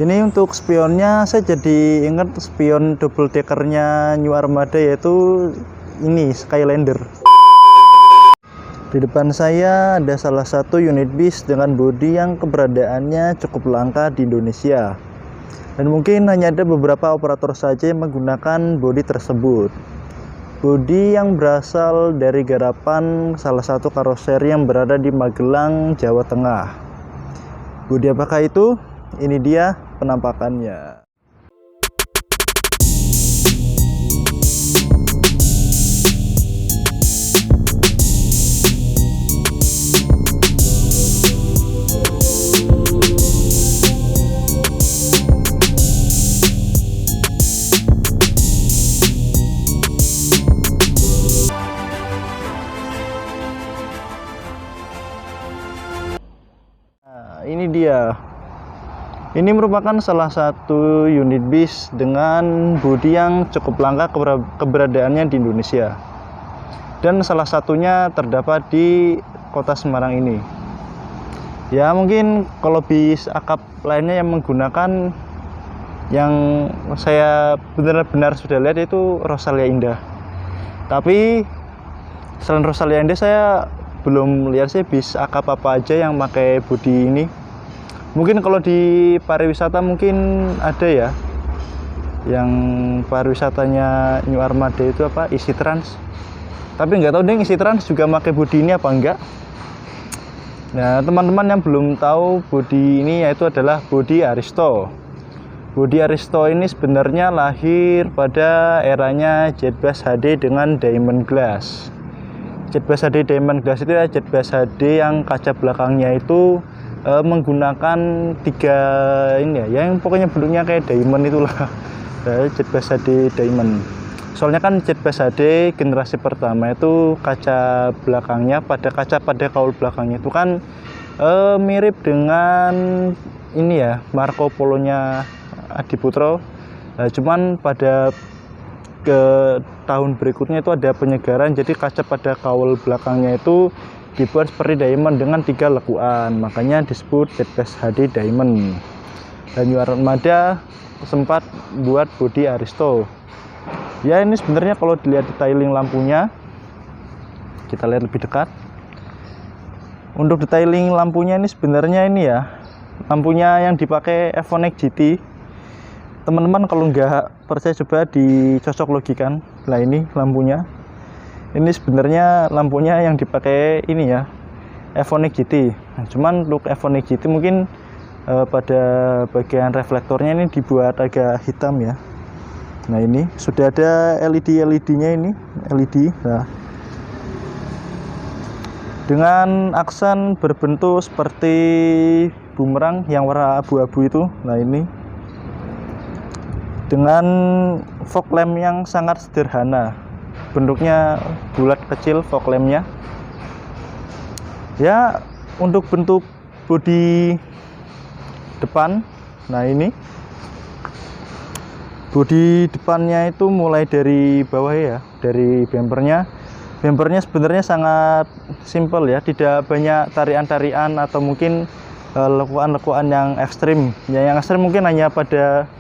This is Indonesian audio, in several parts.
Ini untuk spionnya, saya jadi ingat spion double deckernya New Armada, yaitu ini Skylander. Di depan saya ada salah satu unit bis dengan bodi yang keberadaannya cukup langka di Indonesia, dan mungkin hanya ada beberapa operator saja yang menggunakan bodi tersebut. Bodi yang berasal dari garapan salah satu karoseri yang berada di Magelang, Jawa Tengah. Bodi apakah itu? Ini dia penampakannya. Nah, ini dia. Ini merupakan salah satu unit bis dengan bodi yang cukup langka keberadaannya di Indonesia, dan salah satunya terdapat di kota Semarang ini. Ya, mungkin kalau bis akap lainnya yang menggunakan, yang saya benar-benar sudah lihat itu Rosalia Indah. Tapi selain Rosalia Indah, saya belum lihat sih bis akap apa aja yang pakai bodi ini. Mungkin kalau di pariwisata mungkin ada ya, yang pariwisatanya New Armada itu apa, Easy Trans. Tapi nggak tahu deh Easy Trans juga pakai bodi ini apa enggak. Nah, teman-teman yang belum tahu, bodi ini yaitu adalah bodi Aristo. Bodi Aristo ini sebenarnya lahir pada eranya Jetbus HD dengan Diamond Glass. Jetbus HD Diamond Glass itu ya Jetbus HD yang kaca belakangnya itu menggunakan tiga ini ya, yang pokoknya bentuknya kayak diamond itulah. Jetbus HD Diamond. Soalnya kan Jetbus HD generasi pertama itu kaca belakangnya pada kaul belakangnya itu kan mirip dengan ini ya, Marco Polo-nya Adiputro. Cuman pada ke tahun berikutnya itu ada penyegaran, jadi kaca pada kaul belakangnya itu dibuat seperti diamond dengan 3 lekuan, makanya disebut Jetbus HD Diamond. Dan New Armada sempat buat bodi Aristo. Ya, ini sebenarnya kalau dilihat detailing lampunya, kita lihat lebih dekat. Untuk detailing lampunya ini sebenarnya ini ya, lampunya yang dipakai F1X GT. Teman-teman kalau nggak percaya coba dicocok logikan. Nah, ini lampunya. Ini sebenarnya lampunya yang dipakai ini ya, F1X GT. Nah, cuman untuk F1X GT mungkin pada bagian reflektornya ini dibuat agak hitam ya. Nah, ini sudah ada LED-nya ini, LED. Nah, dengan aksen berbentuk seperti bumerang yang warna abu-abu itu. Nah, ini dengan fog lamp yang sangat sederhana, bentuknya bulat kecil fog lampnya ya. Untuk bentuk bodi depan, nah ini bodi depannya itu mulai dari bawah ya, dari bempernya sebenarnya sangat simpel ya, tidak banyak tarian-tarian atau mungkin lekuan-lekuan yang ekstrim ya. Yang ekstrim mungkin hanya pada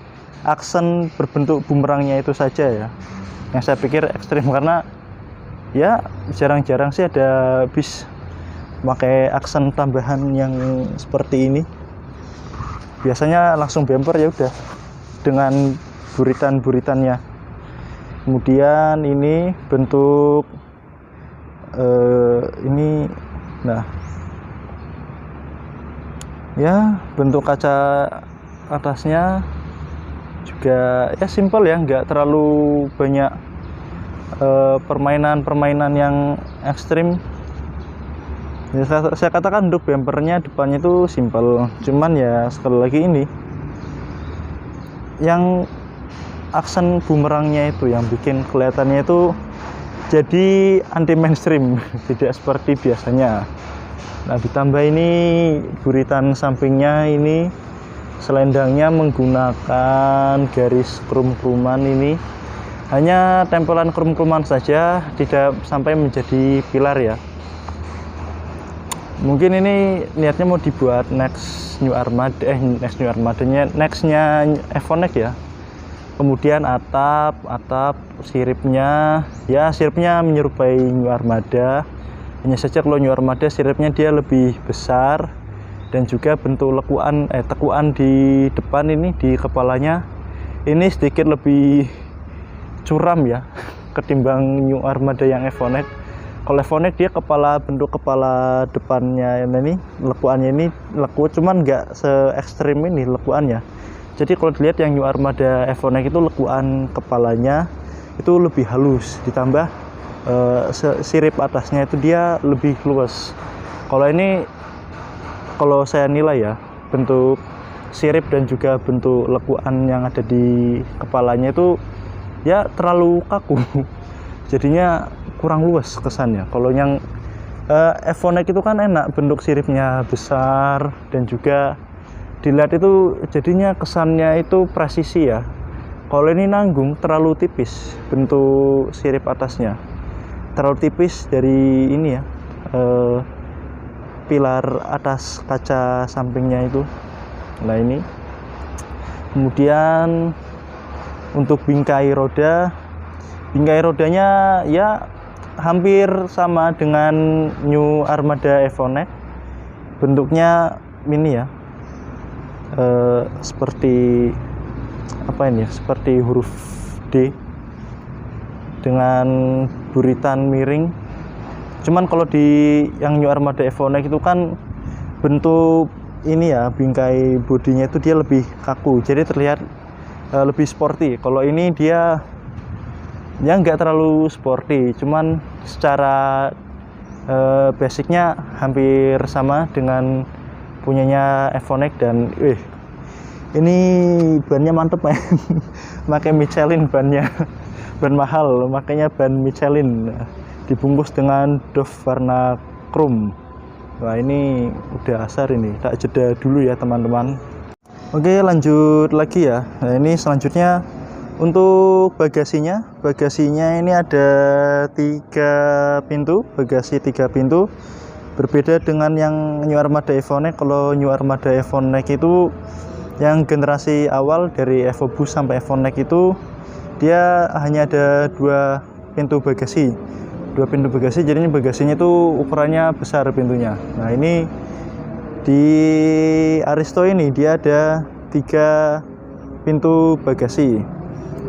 aksen berbentuk bumerangnya itu saja ya, yang saya pikir ekstrim, karena ya jarang-jarang sih ada bis pakai aksen tambahan yang seperti ini. Biasanya langsung bumper ya udah dengan buritan-buritannya. Kemudian ini bentuk ini, nah ya bentuk kaca atasnya juga ya simple ya, nggak terlalu banyak permainan-permainan yang ekstrim ya. Saya katakan untuk bumpernya depannya itu simple, cuman ya sekali lagi ini yang aksen bumerangnya itu yang bikin kelihatannya itu jadi anti mainstream, tidak seperti biasanya. Nah, ditambah ini buritan sampingnya ini, selendangnya menggunakan garis krum-kruman ini, hanya tempelan krum-kruman saja, tidak sampai menjadi pilar ya. Mungkin ini niatnya mau dibuat nextnya Evonik ya. Kemudian atap siripnya ya, siripnya menyerupai New Armada, hanya saja kalau New Armada siripnya dia lebih besar, dan juga bentuk tekuan di depan ini di kepalanya ini sedikit lebih curam ya ketimbang New Armada yang Evonik. Kalau Evonik dia bentuk kepala depannya ini lekuannya ini lekuk, cuman nggak se ekstrim ini lekuannya. Jadi kalau dilihat yang New Armada Evonik itu lekuan kepalanya itu lebih halus, ditambah sirip atasnya itu dia lebih luas. Kalau saya nilai ya, bentuk sirip dan juga bentuk lekuan yang ada di kepalanya itu ya terlalu kaku. Jadinya kurang luas kesannya. Kalau yang Evonik itu kan enak, bentuk siripnya besar dan juga dilihat itu jadinya kesannya itu presisi ya. Kalau ini nanggung terlalu tipis, bentuk sirip atasnya terlalu tipis dari ini ya, pilar atas kaca sampingnya itu. Nah ini kemudian untuk bingkai rodanya ya hampir sama dengan New Armada Evonik, bentuknya ini ya, seperti apa ini ya, seperti huruf D dengan buritan miring. Cuman kalau di yang New Armada Evonik itu kan bentuk ini ya, bingkai bodinya itu dia lebih kaku, jadi terlihat lebih sporty. Kalau ini dia ya nggak terlalu sporty, cuman secara basicnya hampir sama dengan punyanya Evonik. Dan ini bannya mantep men. Pakai Michelin bannya, ban mahal, makanya ban Michelin, dibungkus dengan doff warna chrome. Wah ini udah asar, ini tak jeda dulu ya teman-teman. Oke, lanjut lagi ya. Nah ini selanjutnya untuk bagasinya ini ada 3 pintu, bagasi 3 pintu. Berbeda dengan yang New Armada Evonik. Kalau New Armada Evonik itu yang generasi awal dari Evobus sampai Evonik itu dia hanya ada 2 pintu bagasi. Jadinya bagasinya itu ukurannya besar pintunya. Nah ini di Aristo ini dia ada 3 pintu bagasi.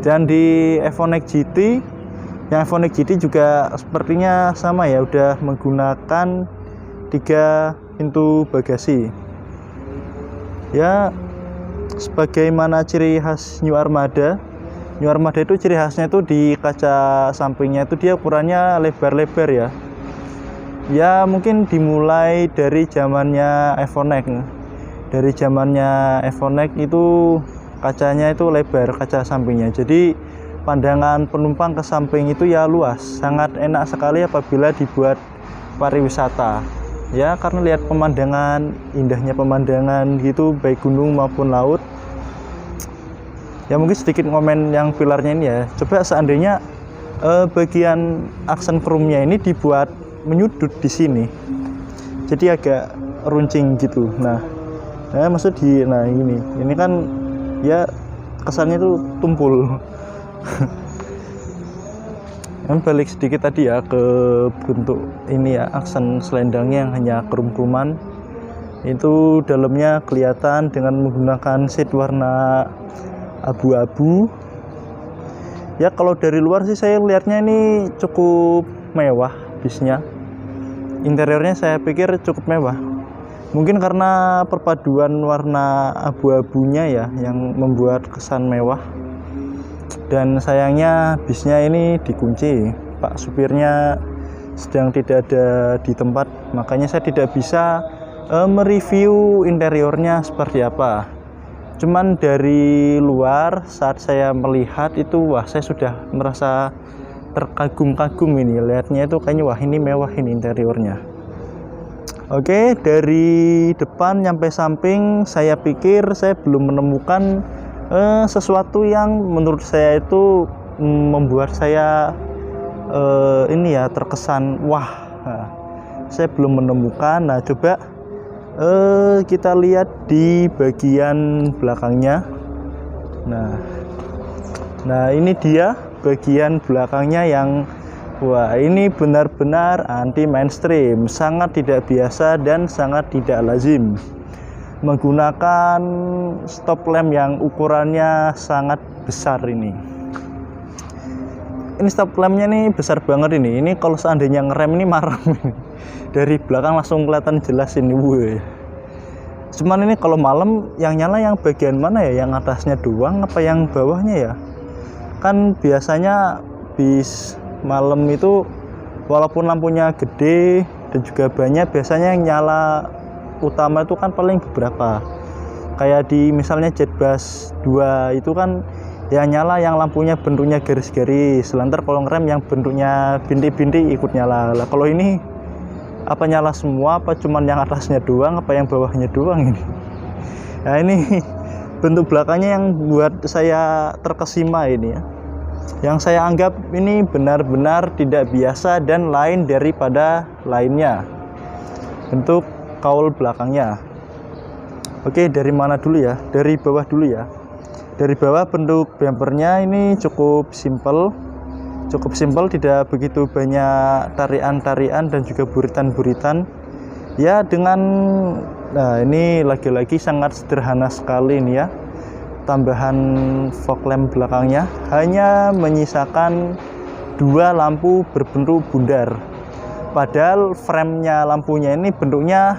Dan di Evonik GT, yang Evonik GT juga sepertinya sama ya, udah menggunakan 3 pintu bagasi ya. Sebagaimana ciri khas New Armada itu ciri khasnya itu di kaca sampingnya itu dia ukurannya lebar-lebar ya. Ya mungkin dimulai dari zamannya Evonik. Dari zamannya Evonik itu kacanya itu lebar, kaca sampingnya. Jadi pandangan penumpang ke samping itu ya luas, sangat enak sekali apabila dibuat pariwisata. Ya karena lihat pemandangan, indahnya pemandangan gitu, baik gunung maupun laut. Ya mungkin sedikit ngomen yang pilarnya ini ya. Coba seandainya bagian aksen chrome-nya ini dibuat menyudut di sini, jadi agak runcing gitu. Nah maksud ini kan ya kesannya tuh tumpul. Balik sedikit tadi ya ke bentuk ini ya, aksen selendangnya yang hanya krum-kruman itu dalamnya kelihatan dengan menggunakan shade warna abu-abu ya. Kalau dari luar sih saya lihatnya ini cukup mewah bisnya. Interiornya saya pikir cukup mewah, mungkin karena perpaduan warna abu-abunya ya yang membuat kesan mewah. Dan sayangnya bisnya ini dikunci, Pak supirnya sedang tidak ada di tempat, makanya saya tidak bisa mereview interiornya seperti apa. Cuman dari luar saat saya melihat itu, wah saya sudah merasa terkagum-kagum ini. Lihatnya itu kayaknya wah ini mewah ini interiornya. Oke, dari depan sampai samping saya pikir saya belum menemukan sesuatu yang menurut saya itu membuat saya ini ya terkesan wah. Nah, saya belum menemukan. Nah, coba kita lihat di bagian belakangnya. Nah, ini dia bagian belakangnya yang wah, ini benar-benar anti mainstream, sangat tidak biasa dan sangat tidak lazim. Menggunakan stop lamp yang ukurannya sangat besar ini. Ini stop lampnya nih besar banget ini. Ini kalau seandainya ngerem ini marah ini. Dari belakang langsung kelihatan jelas ini. Wuh. Cuman ini kalau malam yang nyala yang bagian mana ya? Yang atasnya doang apa yang bawahnya ya? Kan biasanya bis malam itu walaupun lampunya gede dan juga banyak, biasanya yang nyala utama itu kan paling beberapa. Kayak di misalnya Jetbus 2 itu kan yang nyala yang lampunya bentuknya garis-garis. Selantar kalau ngerem yang bentuknya bintik-bintik ikut nyala. Lah kalau ini apa nyala semua, apa cuman yang atasnya doang, apa yang bawahnya doang ini? Nah, ini bentuk belakangnya yang buat saya terkesima ini ya. Yang saya anggap ini benar-benar tidak biasa dan lain daripada lainnya. Bentuk kaul belakangnya. Oke, dari mana dulu ya? Dari bawah dulu ya. Dari bawah bentuk bumpernya ini cukup simple, tidak begitu banyak tarian-tarian dan juga buritan-buritan. Ya, nah ini lagi-lagi sangat sederhana sekali ini ya. Tambahan fog lamp belakangnya hanya menyisakan 2 lampu berbentuk bundar. Padahal framenya lampunya ini bentuknya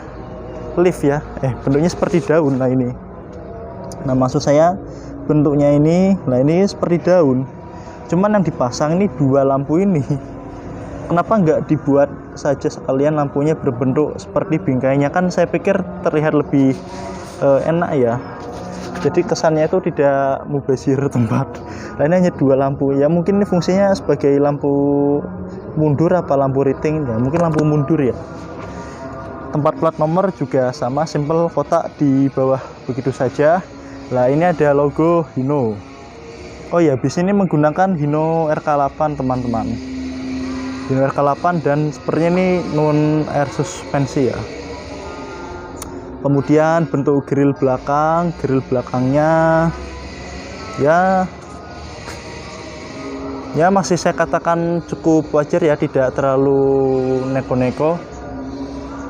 leaf ya, bentuknya seperti daun. Nah ini, nah maksud saya bentuknya ini, nah ini seperti daun. Cuman yang dipasang ini 2 lampu ini. Kenapa nggak dibuat saja sekalian lampunya berbentuk seperti bingkainya? Kan saya pikir terlihat lebih enak ya. Jadi kesannya itu tidak mubazir tempat. Nah, ini hanya 2 lampu. Ya mungkin ini fungsinya sebagai lampu mundur apa lampu riting ya. Mungkin lampu mundur ya. Tempat plat nomor juga sama, simple, kotak di bawah begitu saja. Nah, ini ada logo Hino. Oh ya, bis ini menggunakan Hino RK8 teman-teman. Hino RK8 dan sepertinya ini non air suspensi ya. Kemudian bentuk grill belakangnya ya masih saya katakan cukup wajar ya, tidak terlalu neko-neko.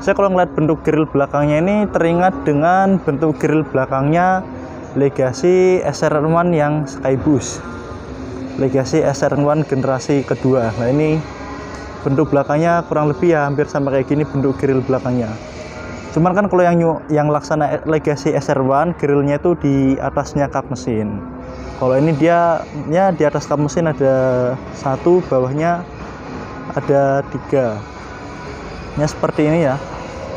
Saya kalau ngeliat bentuk grill belakangnya ini teringat dengan bentuk grill belakangnya Legacy SR1 yang Skybus, Legacy SR1 generasi kedua. Nah ini bentuk belakangnya kurang lebih ya hampir sama kayak gini bentuk grill belakangnya. Cuman kan kalau yang laksana Legacy SR1 grillnya itu di atasnya kap mesin. Kalau ini dia di atas kap mesin ada 1, bawahnya ada 3. Ya seperti ini ya.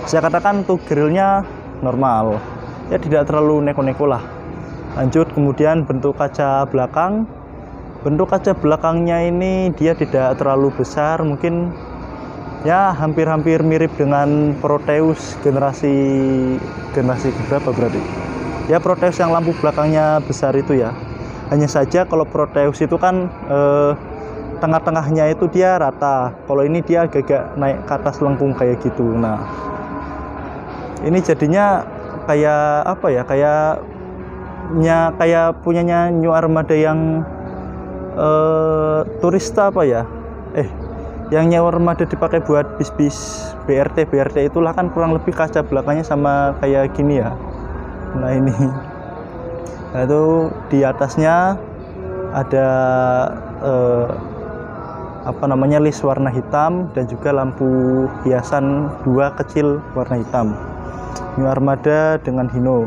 Saya katakan untuk grillnya normal. Ya tidak terlalu neko-neko lah. Lanjut, kemudian bentuk kaca belakang. Bentuk kaca belakangnya ini dia tidak terlalu besar, mungkin ya hampir-hampir mirip dengan Proteus generasi berapa berarti? Ya Proteus yang lampu belakangnya besar itu ya. Hanya saja kalau Proteus itu kan tengah-tengahnya itu dia rata. Kalau ini dia agak naik ke atas lengkung kayak gitu. Nah, ini jadinya kayak apa ya? Kayak punyanya New Armada yang turista apa ya? Yang nyewa armada dipakai buat bis-bis BRT itulah kan kurang lebih kaca belakangnya sama kayak gini ya. Nah ini, nah itu di atasnya ada list warna hitam dan juga lampu hiasan 2 kecil warna hitam. New Armada dengan Hino.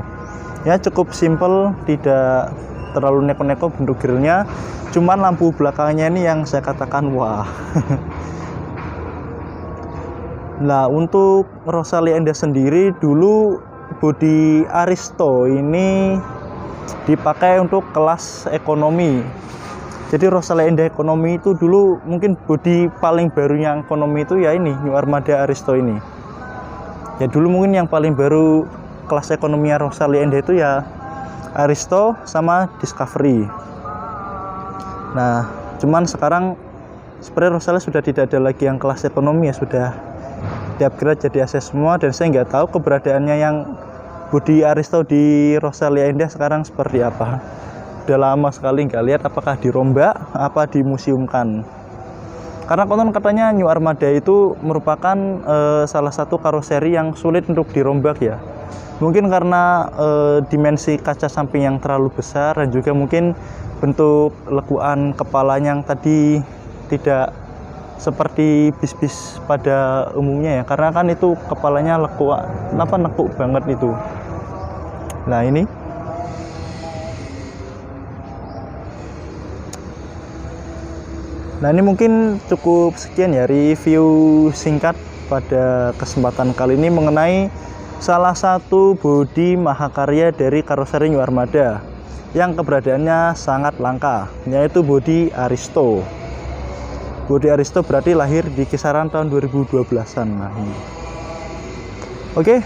Ya cukup simple, tidak terlalu neko-neko bentuk grillnya. Cuman lampu belakangnya ini yang saya katakan wah. Nah, untuk Rosalia Indah sendiri dulu bodi Aristo ini dipakai untuk kelas ekonomi. Jadi Rosalia Indah ekonomi itu dulu mungkin bodi paling barunya ekonomi itu ya ini New Armada Aristo ini. Ya dulu mungkin yang paling baru kelas ekonomi Rosalia Indah itu ya Aristo sama Discovery. Nah, cuman sekarang sebenarnya Rosalia sudah tidak ada lagi yang kelas ekonomi ya, sudah di-upgrade jadi AC semua, dan saya nggak tahu keberadaannya yang bodi Aristo di Rosalia Indah sekarang seperti apa. Udah lama sekali nggak lihat, apakah dirombak apa dimuseumkan. Karena konon katanya New Armada itu merupakan salah satu karoseri yang sulit untuk dirombak ya. Mungkin karena dimensi kaca samping yang terlalu besar, dan juga mungkin bentuk lekuan kepalanya yang tadi tidak seperti bis-bis pada umumnya ya, karena kan itu kepalanya nekuk banget itu. Nah ini mungkin cukup sekian ya review singkat pada kesempatan kali ini mengenai salah satu bodi mahakarya dari karoseri New Armada yang keberadaannya sangat langka, yaitu bodi Aristo. Bodi Aristo berarti lahir di kisaran tahun 2012-an. Nah, ini. Oke,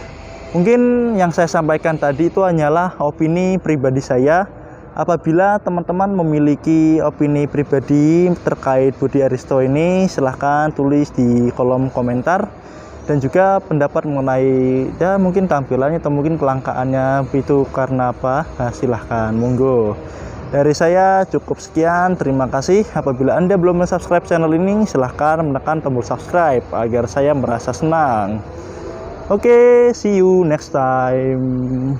mungkin yang saya sampaikan tadi itu hanyalah opini pribadi saya. Apabila teman-teman memiliki opini pribadi terkait bodi Aristo ini, silahkan tulis di kolom komentar. Dan juga pendapat mengenai ya mungkin tampilannya atau mungkin kelangkaannya itu karena apa, nah, silahkan monggo. Dari saya cukup sekian, terima kasih. Apabila Anda belum subscribe channel ini, silahkan menekan tombol subscribe agar saya merasa senang. Oke, see you next time.